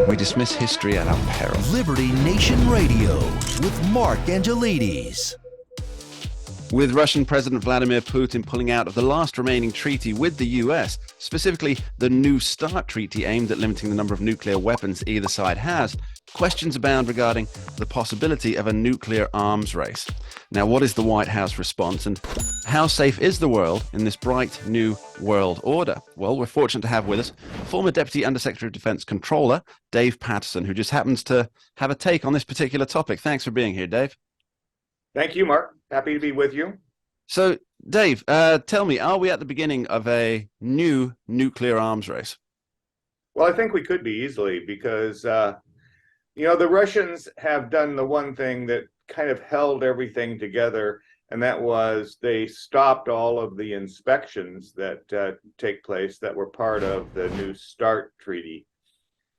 We dismiss history at our peril. Liberty Nation Radio with Mark Angelides. With Russian President Vladimir Putin pulling out of the last remaining treaty with the US, specifically the New START treaty aimed at limiting the number of nuclear weapons either side has, questions abound regarding the possibility of a nuclear arms race. Now, what is the White House response, and how safe is the world in this bright new world order? Well, we're fortunate to have with us former Deputy Undersecretary of Defense Controller Dave Patterson, who just happens to have a take on this particular topic. Thanks for being here, Dave. Thank you, Mark. Happy to be with you. So, Dave, tell me, are we at the beginning of a new nuclear arms race? Well, I think we could be easily because, the Russians have done the one thing that kind of held everything together, and that was they stopped all of the inspections that take place that were part of the New START treaty.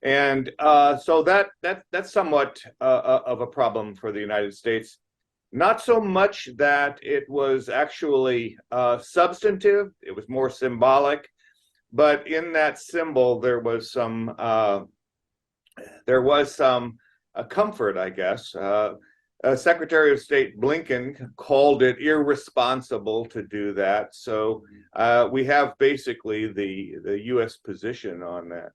And so that's somewhat of a problem for the United States. Not so much that it was actually substantive, it was more symbolic, but in that symbol there was some comfort, I guess. Secretary of State Blinken called it irresponsible to do that, so we have basically the U.S. position on that.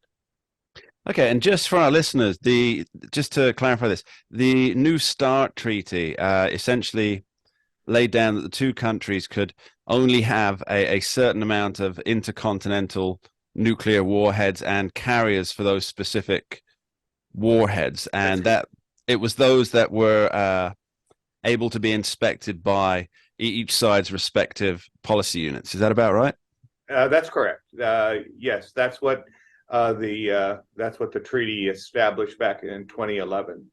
Okay, and just for our listeners, just to clarify this, the New START treaty essentially laid down that the two countries could only have a certain amount of intercontinental nuclear warheads and carriers for those specific warheads, and that it was those that were able to be inspected by each side's respective policy units. Is that about right? That's correct. Yes, that's what the treaty established back in 2011.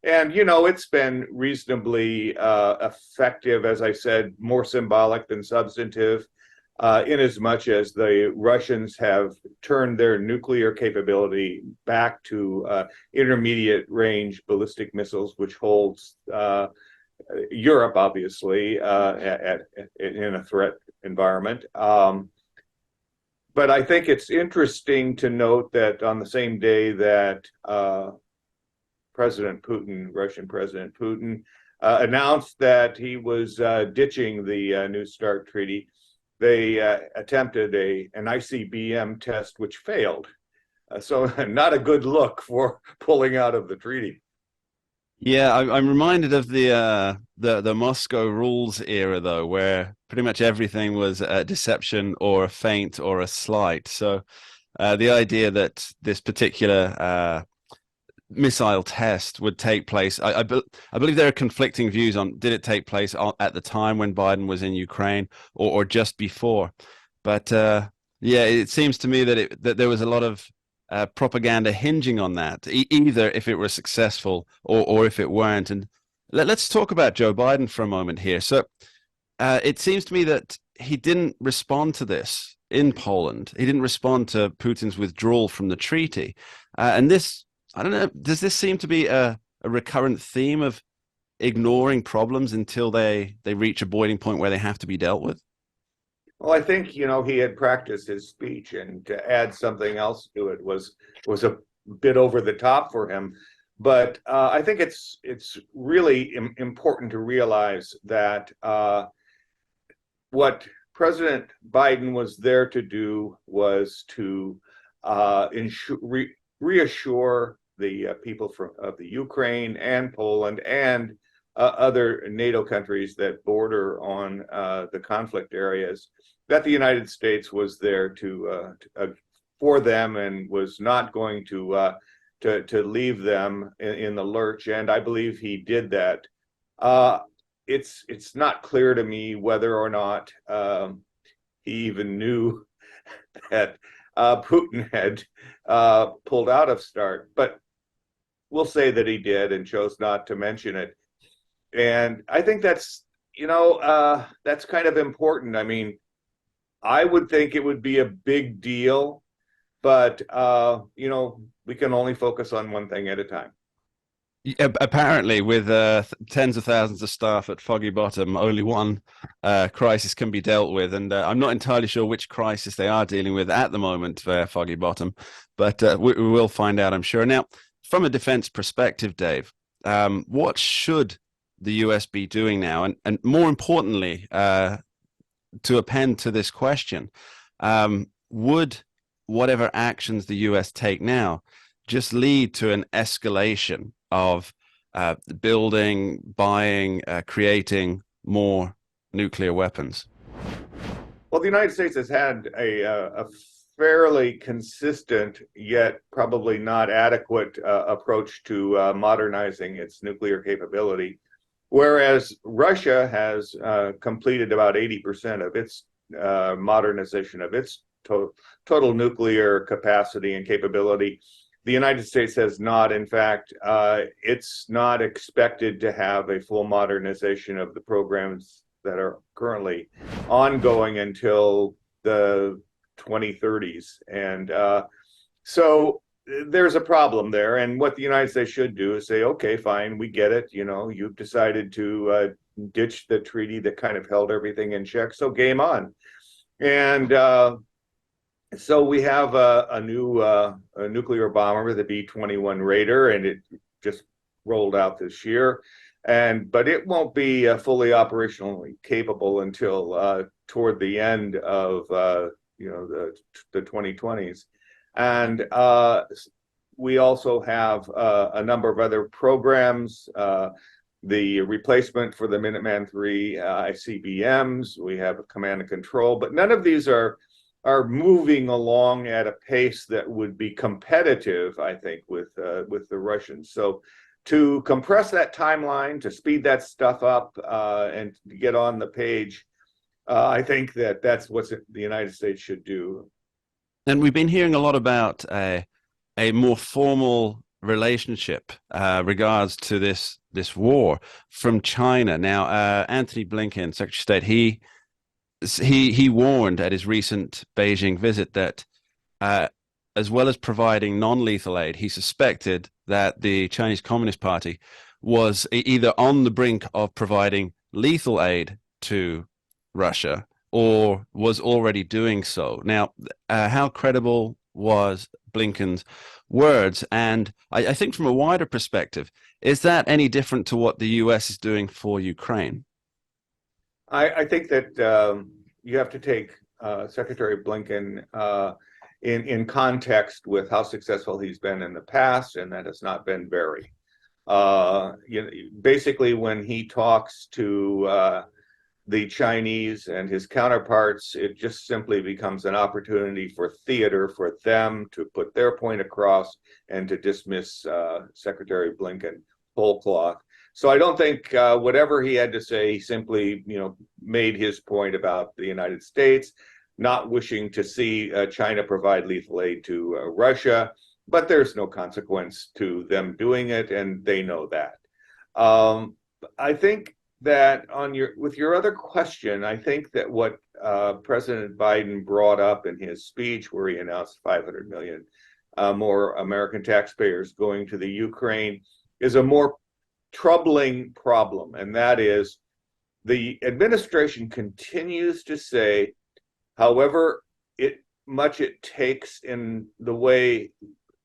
And, it's been reasonably effective, as I said, more symbolic than substantive, in as much as the Russians have turned their nuclear capability back to intermediate range ballistic missiles, which holds Europe, obviously, in a threat environment. But I think it's interesting to note that on the same day that Russian President Putin, announced that he was ditching the New START treaty, they attempted an ICBM test, which failed. So not a good look for pulling out of the treaty. Yeah, I'm reminded of the Moscow rules era, though, where pretty much everything was a deception or a feint or a slight. So the idea that this particular missile test would take place, I believe there are conflicting views on did it take place at the time when Biden was in Ukraine or just before. But yeah, it seems to me that there was a lot of propaganda hinging on that, either if it were successful or if it weren't. And let's talk about Joe Biden for a moment here. So it seems to me that he didn't respond to this in Poland. He didn't respond to Putin's withdrawal from the treaty. And this, I don't know, does this seem to be a recurrent theme of ignoring problems until they reach a boiling point where they have to be dealt with? Well, I think, he had practiced his speech, and to add something else to it was a bit over the top for him. But I think it's really important to realize that what President Biden was there to do was to reassure the people of the Ukraine and Poland and other NATO countries that border on the conflict areas that the United States was there for them and was not going to leave them in the lurch. And I believe he did that. It's not clear to me whether or not he even knew that Putin had pulled out of START, but we'll say that he did and chose not to mention it. And I think that's kind of important. I mean, I would think it would be a big deal, but we can only focus on one thing at a time. Apparently, with tens of thousands of staff at Foggy Bottom, only one crisis can be dealt with, and I'm not entirely sure which crisis they are dealing with at the moment for Foggy Bottom, but we will find out, I'm sure. Now, from a defense perspective, Dave, what should the US be doing now, and more importantly, to append to this question, would whatever actions the US take now just lead to an escalation of building, buying, creating more nuclear weapons? Well, the United States has had a fairly consistent, yet probably not adequate approach to modernizing its nuclear capability, whereas Russia has completed about 80% of its modernization of its total nuclear capacity and capability. The United States has not. In fact, it's not expected to have a full modernization of the programs that are currently ongoing until the 2030s. And so there's a problem there. And what the United States should do is say, okay, fine, we get it. You know, you've decided to ditch the treaty that kind of held everything in check. So game on. And so we have a new nuclear bomber, the B-21 Raider, and it just rolled out this year. But it won't be fully operationally capable until toward the end of the 2020s. And we also have a number of other programs. The replacement for the Minuteman III ICBMs. We have a command and control, but none of these are moving along at a pace that would be competitive, I think, with the Russians. So to compress that timeline, to speed that stuff up, and to get on the page, I think that's what the United States should do. And we've been hearing a lot about a more formal relationship regards to this war from China. Now, Anthony Blinken, Secretary of State, he warned at his recent Beijing visit that as well as providing non-lethal aid, he suspected that the Chinese Communist Party was either on the brink of providing lethal aid to Russia or was already doing so. Now, how credible was Blinken's words? And I think from a wider perspective, is that any different to what the US is doing for Ukraine? I think that you have to take Secretary Blinken in context with how successful he's been in the past, and that has not been very. Basically, when he talks to the Chinese and his counterparts, it just simply becomes an opportunity for theater for them to put their point across and to dismiss Secretary Blinken whole cloth. So I don't think whatever he had to say, he simply, made his point about the United States not wishing to see China provide lethal aid to Russia, but there's no consequence to them doing it, and they know that. I think that with your other question, I think that what President Biden brought up in his speech, where he announced 500 million more American taxpayers going to the Ukraine, is a more troubling problem, and that is the administration continues to say, however much it takes in the way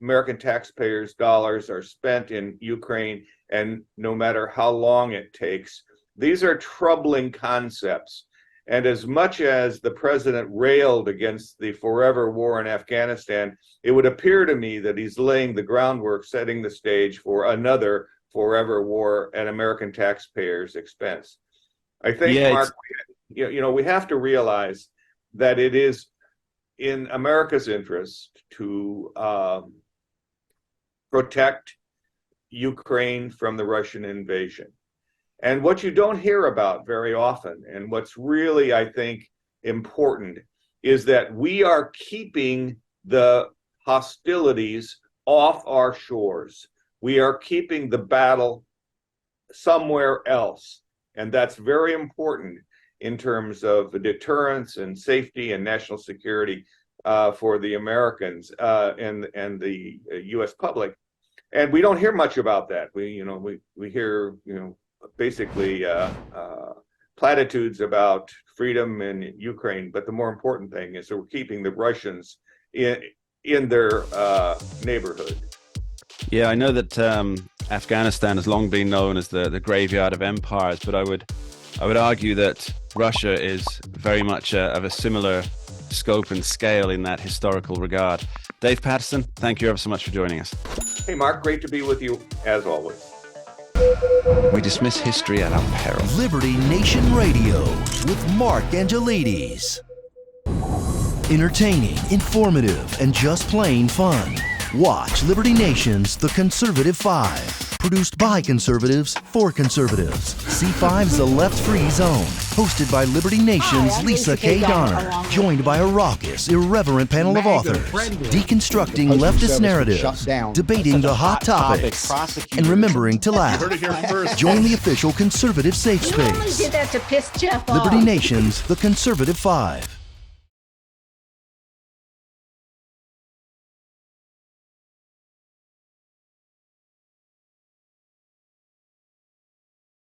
American taxpayers' dollars are spent in Ukraine, and no matter how long it takes, these are troubling concepts. And as much as the president railed against the forever war in Afghanistan, it would appear to me that he's laying the groundwork, setting the stage for another forever war at American taxpayers' expense. I think, Yeah, Mark, we have to realize that it is in America's interest to protect Ukraine from the Russian invasion. And what you don't hear about very often, and what's really, I think, important, is that we are keeping the hostilities off our shores. We are keeping the battle somewhere else. And that's very important in terms of deterrence and safety and national security for the Americans and the U.S. public. And we don't hear much about that. We hear, basically platitudes about freedom in Ukraine, but the more important thing is that we're keeping the Russians in their neighborhood. Yeah, I know that Afghanistan has long been known as the graveyard of empires, but I would argue that Russia is very much of a similar scope and scale in that historical regard. Dave Patterson, thank you ever so much for joining us. Hey, Mark, great to be with you as always. We dismiss history at our peril. Liberty Nation Radio with Mark Angelides. Entertaining, informative, and just plain fun. Watch Liberty Nation's The Conservative Five. Produced by conservatives for conservatives. C5's The Left Free Zone. Hosted by Liberty Nation's Lisa K. Donner. Joined by a raucous, irreverent panel of authors. Deconstructing leftist narratives. Debating the hot topics. And remembering to laugh. Join the official conservative safe You only space. did that to piss Jeff off. Liberty Nation's The Conservative Five.